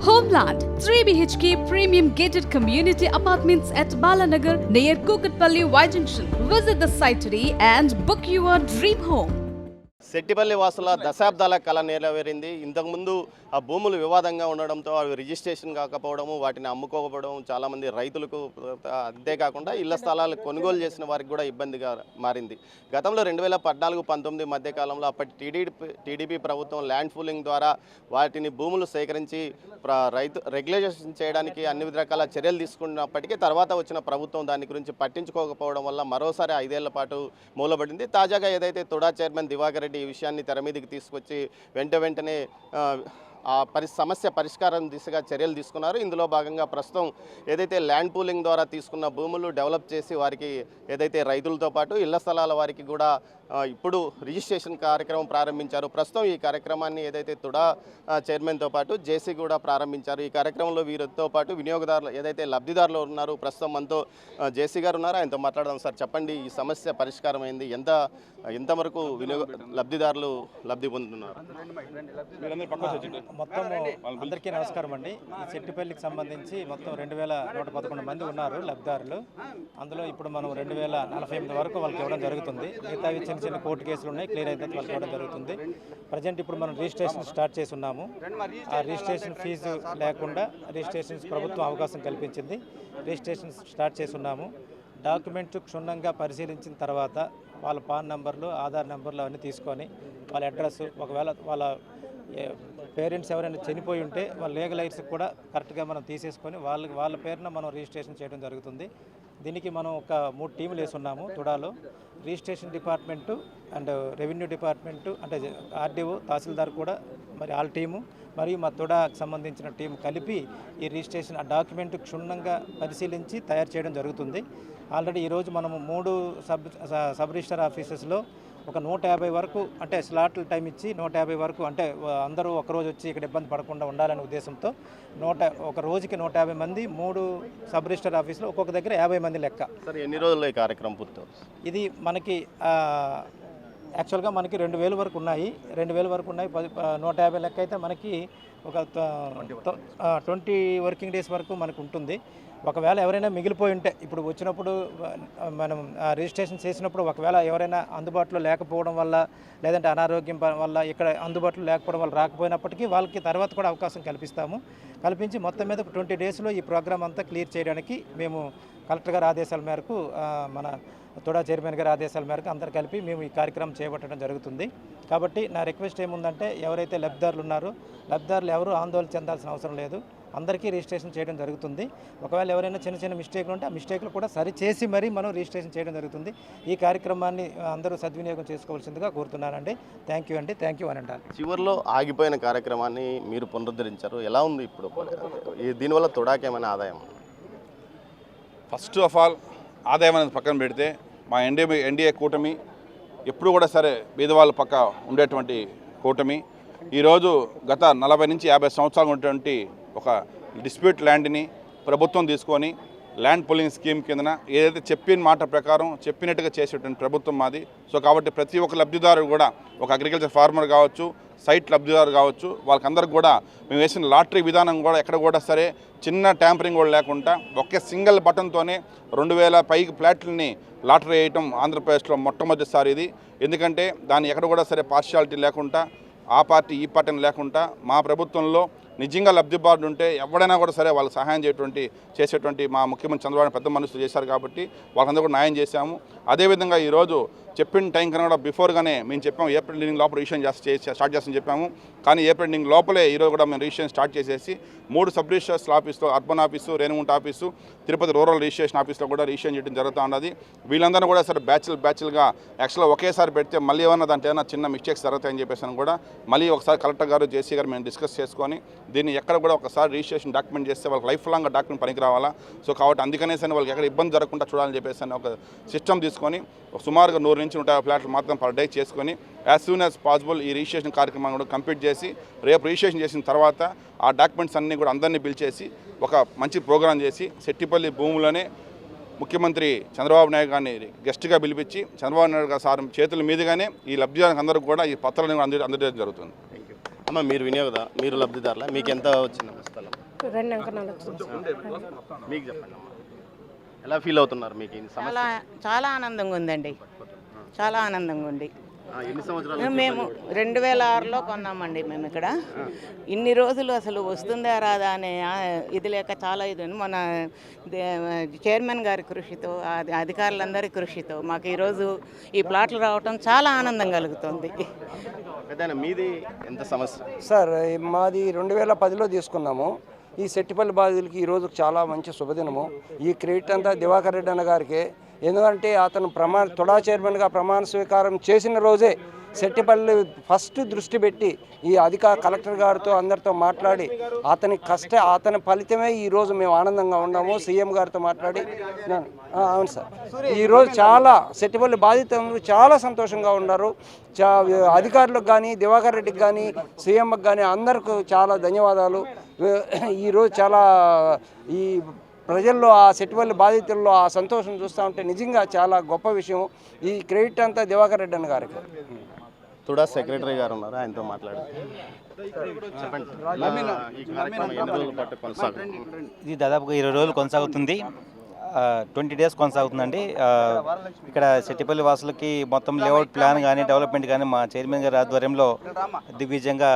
Homeland 3 BHK premium gated community apartments at Balanagar near Kukatpalli Y Junction. Visit the site today and book your dream home. Settipalli వాసుల దశాబ్దాల కళ నెరవేరింది. ఇంతకుముందు ఆ భూములు వివాదంగా ఉండడంతో అవి రిజిస్ట్రేషన్ కాకపోవడము, వాటిని అమ్ముకోకపోవడం చాలామంది రైతులకు, అంతేకాకుండా ఇళ్ల స్థలాలు కొనుగోలు చేసిన వారికి కూడా ఇబ్బందిగా మారింది. గతంలో 2014-19 మధ్యకాలంలో అప్పటి టీడీపీ ప్రభుత్వం ల్యాండ్ పూలింగ్ ద్వారా వాటిని భూములు సేకరించి రెగ్యులేషన్ చేయడానికి అన్ని రకాల చర్యలు తీసుకున్నప్పటికీ తర్వాత వచ్చిన ప్రభుత్వం దాని గురించి పట్టించుకోకపోవడం వల్ల మరోసారి 5 ఏళ్ల పాటు మూలబడింది. తాజాగా ఏదైతే తుడా చైర్మన్ దివాకర్ రెడ్డి ఈ విషయాన్ని తెర మీదకి తీసుకొచ్చి వెంటనే సమస్య పరిష్కారం దిశగా చర్యలు తీసుకున్నారు. ఇందులో భాగంగా ప్రస్తుతం ఏదైతే ల్యాండ్ పూలింగ్ ద్వారా తీసుకున్న భూములు డెవలప్ చేసి వారికి ఏదైతే రైతులతో పాటు ఇళ్ల స్థలాల వారికి కూడా ఇప్పుడు రిజిస్ట్రేషన్ కార్యక్రమం ప్రారంభించారు. ప్రస్తుతం ఈ కార్యక్రమాన్ని ఏదైతే తుడా చైర్మన్తో పాటు జేసీ కూడా ప్రారంభించారు. ఈ కార్యక్రమంలో వీరితో పాటు వినియోగదారులు ఏదైతే లబ్ధిదారులు ఉన్నారు, ప్రస్తుతం మనతో జేసీ గారు ఉన్నారు, ఆయనతో మాట్లాడదాం. సార్ చెప్పండి, ఈ సమస్య పరిష్కారం అయింది, ఎంతవరకు లబ్ధిదారులు లబ్ధి పొందుతున్నారు? మొత్తం అందరికీ నమస్కారం అండి. ఈ చెట్టిపల్లికి సంబంధించి మొత్తం 2111 మంది ఉన్నారు లబ్ధిదారులు. అందులో ఇప్పుడు మనం 2048 వరకు వాళ్ళకి ఇవ్వడం జరుగుతుంది. మిగతావి చిన్న చిన్న కోర్టు కేసులు ఉన్నాయి, క్లియర్ అయితే వాళ్ళకి ఇవ్వడం జరుగుతుంది. ప్రజెంట్ ఇప్పుడు మనం రిజిస్ట్రేషన్ స్టార్ట్ చేసి ఉన్నాము. ఆ రిజిస్ట్రేషన్ ఫీజు లేకుండా రిజిస్ట్రేషన్ ప్రభుత్వం అవకాశం కల్పించింది. రిజిస్ట్రేషన్ స్టార్ట్ చేసి ఉన్నాము. డాక్యుమెంట్ క్షుణ్ణంగా పరిశీలించిన తర్వాత వాళ్ళ పాన్ నెంబర్లు, ఆధార్ నెంబర్లు అవన్నీ తీసుకొని వాళ్ళ అడ్రస్, ఒకవేళ వాళ్ళ పేరెంట్స్ ఎవరైనా చనిపోయి ఉంటే వాళ్ళ లీగల్ రైట్స్ కూడా కరెక్ట్గా మనం తీసేసుకొని వాళ్ళ పేరున మనం రిజిస్ట్రేషన్ చేయడం జరుగుతుంది. దీనికి మనం ఒక 3 టీములు వేసున్నాము తుడాలో. Registration department and revenue department, అంటే ఆర్డీఓ, తహసీల్దార్ కూడా, మరి వాళ్ళ టీము మరియు మా తుడాకు సంబంధించిన టీం కలిపి ఈ రిజిస్ట్రేషన్ ఆ డాక్యుమెంట్ క్షుణ్ణంగా పరిశీలించి తయారు చేయడం జరుగుతుంది. ఆల్రెడీ ఈరోజు మనము 3 సబ్ రిజిస్టర్ ఆఫీసెస్లో ఒక 150 వరకు, అంటే స్లాట్లు టైం ఇచ్చి 150 వరకు, అంటే అందరూ ఒకరోజు వచ్చి ఇక్కడ ఇబ్బంది పడకుండా ఉండాలనే ఉద్దేశంతో ఒక రోజుకి 150 మంది 3 సబ్ రిజిస్టర్ ఆఫీసులో ఒక్కొక్క దగ్గర 50 మంది లెక్క. సార్, ఎన్ని రోజుల్లో ఈ కార్యక్రమం పూర్తవుతుంది? ఇది మనకి యాక్చువల్గా మనకి 2000 వరకు ఉన్నాయి. 2000 వరకు ఉన్నాయి. 150 లెక్క అయితే మనకి ఒక 20 వర్కింగ్ డేస్ వరకు మనకు ఉంటుంది. ఒకవేళ ఎవరైనా మిగిలిపోయి ఉంటే, ఇప్పుడు వచ్చినప్పుడు మనం రిజిస్ట్రేషన్ చేసినప్పుడు ఒకవేళ ఎవరైనా అందుబాటులో లేకపోవడం వల్ల, లేదంటే అనారోగ్యం వల్ల ఇక్కడ అందుబాటులో లేకపోవడం వల్ల రాకపోయినప్పటికీ వాళ్ళకి తర్వాత కూడా అవకాశం కల్పించి మొత్తం మీద 20 డేస్లో ఈ ప్రోగ్రామ్ అంతా క్లియర్ చేయడానికి మేము కలెక్టర్ గారి ఆదేశాల మేరకు, మన తుడా చైర్మన్ గారి ఆదేశాల మేరకు అందరు కలిపి మేము ఈ కార్యక్రమం చేపట్టడం జరుగుతుంది. కాబట్టి నా రిక్వెస్ట్ ఏముందంటే, ఎవరైతే లబ్ధిదారులు ఉన్నారో లబ్ధిదారులు ఎవరు ఆందోళన చెందాల్సిన అవసరం లేదు. అందరికీ రిజిస్ట్రేషన్ చేయడం జరుగుతుంది. ఒకవేళ ఎవరైనా చిన్న మిస్టేక్లు ఉంటే ఆ మిస్టేక్లు కూడా సరిచేసి మరీ మనం రిజిస్ట్రేషన్ చేయడం జరుగుతుంది. ఈ కార్యక్రమాన్ని అందరూ సద్వినియోగం చేసుకోవాల్సిందిగా కోరుతున్నానండి. థ్యాంక్ యూ అండి. థ్యాంక్ యూ అని అంటారు. చివరిలో ఆగిపోయిన కార్యక్రమాన్ని మీరు పునరుద్ధరించారు, ఎలా ఉంది ఇప్పుడు? దీనివల్ల తుడాకి ఏమైనా ఆదాయం? ఫస్ట్ ఆఫ్ ఆల్ ఆదాయం అనేది పక్కన పెడితే, మా ఎన్డీఏ కూటమి ఎప్పుడు కూడా సరే పేదవాళ్ళ పక్క ఉండేటువంటి కూటమి. ఈరోజు గత 40 నుంచి 50 సంవత్సరాలు ఉన్నటువంటి ఒక డిస్ప్యూట్ ల్యాండ్ని ప్రభుత్వం తీసుకొని ల్యాండ్ పూలింగ్ స్కీమ్ కిందన ఏదైతే చెప్పిన మాట ప్రకారం చెప్పినట్టుగా చేసేటువంటి ప్రభుత్వం మాది. సో కాబట్టి ప్రతి ఒక్క లబ్ధిదారు కూడా, ఒక అగ్రికల్చర్ ఫార్మర్ కావచ్చు, సైట్ లబ్ధిదారు కావచ్చు, వాళ్ళకందరికి కూడా మేము వేసిన లాటరీ విధానం కూడా ఎక్కడ కూడా సరే చిన్న ట్యాంపరింగ్ కూడా లేకుండా ఒకే సింగిల్ బటన్తోనే 2000 పైకి ఫ్లాట్లని లాటరీ వేయటం ఆంధ్రప్రదేశ్లో మొట్టమొదటిసారి ఇది. ఎందుకంటే దాన్ని ఎక్కడ కూడా సరే పార్షియాలిటీ లేకుండా, ఆ పార్టీ ఈ పార్టీని లేకుండా మా ప్రభుత్వంలో నిజంగా లబ్ధిదారుడు ఉంటే ఎవడైనా కూడా సరే వాళ్ళకి సహాయం చేసేటువంటి మా ముఖ్యమంత్రి చంద్రబాబు పెద్ద మనసు చేశారు. కాబట్టి వాళ్ళందరూ కూడా న్యాయం చేశాము. అదేవిధంగా ఈరోజు చెప్పిన టైం కన్నా కూడా బిఫోర్గానే మేము చెప్పాము, ఏప్రిల్ ఎండింగ్ లోపల రిజిస్ట్రేషన్ స్టార్ట్ చేస్తామని చెప్పాము. కానీ ఏప్రిల్ ఎండింగ్ లోపలే ఈరోజు కూడా మేము రిజిస్ట్రేషన్ స్టార్ట్ చేసేసి 3 సబ్ రిజిస్టర్స్ ఆఫీస్లో, urban office, Renigunta office, Tirupati rural registration ఆఫీస్లో కూడా రిజిస్ట్రేషన్ చేయడం జరుగుతూ ఉన్నది. వీళ్ళందరూ కూడా సరే బ్యాచ్లుగా యాక్చువల్గా ఒకేసారి పెడితే మళ్ళీ ఏమన్నా దాంట్లో ఏమైనా చిన్న మిస్టేక్స్ జరుగుతాయని చెప్పేసి కూడా మళ్ళీ ఒకసారి కలెక్టర్ గారు, జేసీ గారు మేము డిస్కస్ చేసుకొని దీన్ని ఎక్కడ కూడా ఒకసారి రిజిస్ట్రేషన్ డాక్యుమెంట్ చేస్తే వాళ్ళకి లైఫ్ లాంగ్ డాక్యుమెంట్ పనికి రావాలా. సో కాబట్టి అందుకనేసి వాళ్ళకి ఎక్కడ ఇబ్బంది జరగకుండా చూడాలని చెప్పేసి ఒక సిస్టమ్ తీసుకొని సుమారుగా 100 నుంచి 150 ఫ్లాట్లు మాత్రం పర్ డే చేసుకొని యాజ్ సూన్ యాజ్ పాసిబుల్ ఈ రిజిస్ట్రేషన్ కార్యక్రమాన్ని కూడా కంప్లీట్ చేసి రేపు రిజిస్ట్రేషన్ చేసిన తర్వాత ఆ డాక్యుమెంట్స్ అన్నీ కూడా అందరినీ పిలిచేసి ఒక మంచి ప్రోగ్రాం చేసి సెట్టిపల్లి భూములోనే ముఖ్యమంత్రి చంద్రబాబు నాయుడు గారిని గెస్ట్గా పిలిపించి చంద్రబాబు నాయుడు గారి సార్ చేతుల మీదుగానే ఈ లబ్ధిదారులకు అందరూ కూడా ఈ పత్రాలను అందజేయడం జరుగుతుంది. అమ్మ మీరు మీరు లబ్ధిదారుల మీకు ఎంత వచ్చిందమ్మ స్థలం? 2 అంకణాలు వచ్చింది. మీకు చెప్పండి అమ్మ, ఎలా ఫీల్ అవుతున్నారు? మీకు ఈ సమస్య చాలా ఆనందంగా ఉందండి, చాలా ఆనందంగా ఉంది. ఎన్ని సంవత్సరాలు? మేము 2006లో కొన్నామండి మేము ఇక్కడ. ఇన్ని రోజులు అసలు వస్తుందా రాదా అనే ఇది లేక చాలా ఇది మన చైర్మన్ గారి కృషితో అధికారులందరి కృషితో మాకు ఈరోజు ఈ ప్లాట్లు రావటం చాలా ఆనందం కలుగుతుంది. మీది ఎంత సమస్య? సార్ మాది 2010లో తీసుకున్నాము. ఈ సెట్టిపల్లి బాధితులకి ఈరోజు చాలా మంచి శుభదినము. ఈ క్రెడిట్ అంతా దివాకర్ రెడ్డి అన్న గారికి. ఎందుకంటే అతను తుడా చైర్మన్గా ప్రమాణ స్వీకారం చేసిన రోజే సెట్టిపల్లి ఫస్ట్ దృష్టి పెట్టి ఈ కలెక్టర్ గారితో అందరితో మాట్లాడి అతని ఫలితమే ఈరోజు మేము ఆనందంగా ఉన్నాము. సీఎం గారితో మాట్లాడి అవును సార్, ఈరోజు చాలా సెట్టిపల్లి బాధితులు చాలా సంతోషంగా ఉన్నారు. అధికారులకు కానీ దివాకర్ రెడ్డికి కానీ సీఎంకి కానీ అందరికీ చాలా ధన్యవాదాలు. ఈరోజు చాలా ఈ ప్రజల్లో ఆ సెట్టిపల్లి బాధితుల్లో ఆ సంతోషం చూస్తూ ఉంటే నిజంగా చాలా గొప్ప విషయం. ఈ క్రెడిట్ అంతా దివాకర్ రెడ్డి అన్న గారికి. తుడా సెక్రటరీ గారు ఉన్నారు, ఆయనతో మాట్లాడారు. చెప్పండి, ఈ కార్యక్రమం ఎన్ని రోజుల పాటు కొనసాగుతుంది? ఇది దాదాపుగా 20 రోజులు కొనసాగుతుంది. 20 డేస్ కొనసాగుతుందండి. ఇక్కడ సెట్టిపల్లి వాసులకి మొత్తం లేఅవుట్ ప్లాన్ కానీ డెవలప్మెంట్ కానీ మా చైర్మన్ గారి ఆధ్వర్యంలో దిగ్విజయంగా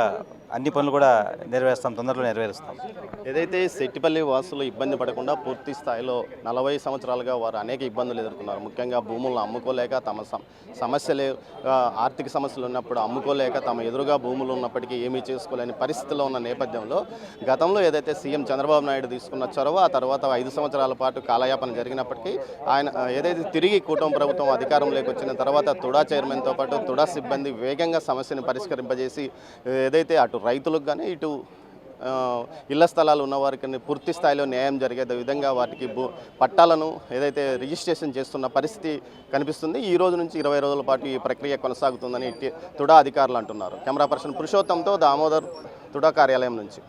అన్ని పనులు కూడా నెరవేరుస్తాం, తొందరలో నెరవేరుస్తాం. ఏదైతే సెట్టిపల్లి వాసులు ఇబ్బంది పడకుండా పూర్తి స్థాయిలో 40 సంవత్సరాలుగా వారు అనేక ఇబ్బందులు ఎదుర్కొన్నారు. ముఖ్యంగా భూములను అమ్ముకోలేక తమ సమస్యలు ఆర్థిక సమస్యలు ఉన్నప్పుడు అమ్ముకోలేక తమ ఎదురుగా భూములు ఉన్నప్పటికీ ఏమీ చేసుకోలేని పరిస్థితిలో ఉన్న నేపథ్యంలో గతంలో ఏదైతే సీఎం చంద్రబాబు నాయుడు తీసుకున్న చొరవ, ఆ తర్వాత 5 సంవత్సరాల పాటు కాలయాపన జరిగినప్పటికీ ఆయన ఏదైతే తిరిగి కూటమి ప్రభుత్వం అధికారంలోకి వచ్చిన తర్వాత తుడా చైర్మన్తో పాటు తుడా సిబ్బంది వేగంగా సమస్యను పరిష్కరింపజేసి ఏదైతే అటు రైతులకు కానీ ఇటు ఇళ్ల స్థలాలు ఉన్న వారికి పూర్తి స్థాయిలో న్యాయం జరిగే విధంగా వాటికి పట్టాలను ఏదైతే రిజిస్ట్రేషన్ చేస్తున్న పరిస్థితి కనిపిస్తుంది. ఈ రోజు నుంచి 20 రోజుల పాటు ఈ ప్రక్రియ కొనసాగుతుందని తుడా అధికారులు అంటున్నారు. కెమెరా పర్సన్ పురుషోత్తంతో దామోదర్, తుడా కార్యాలయం నుంచి.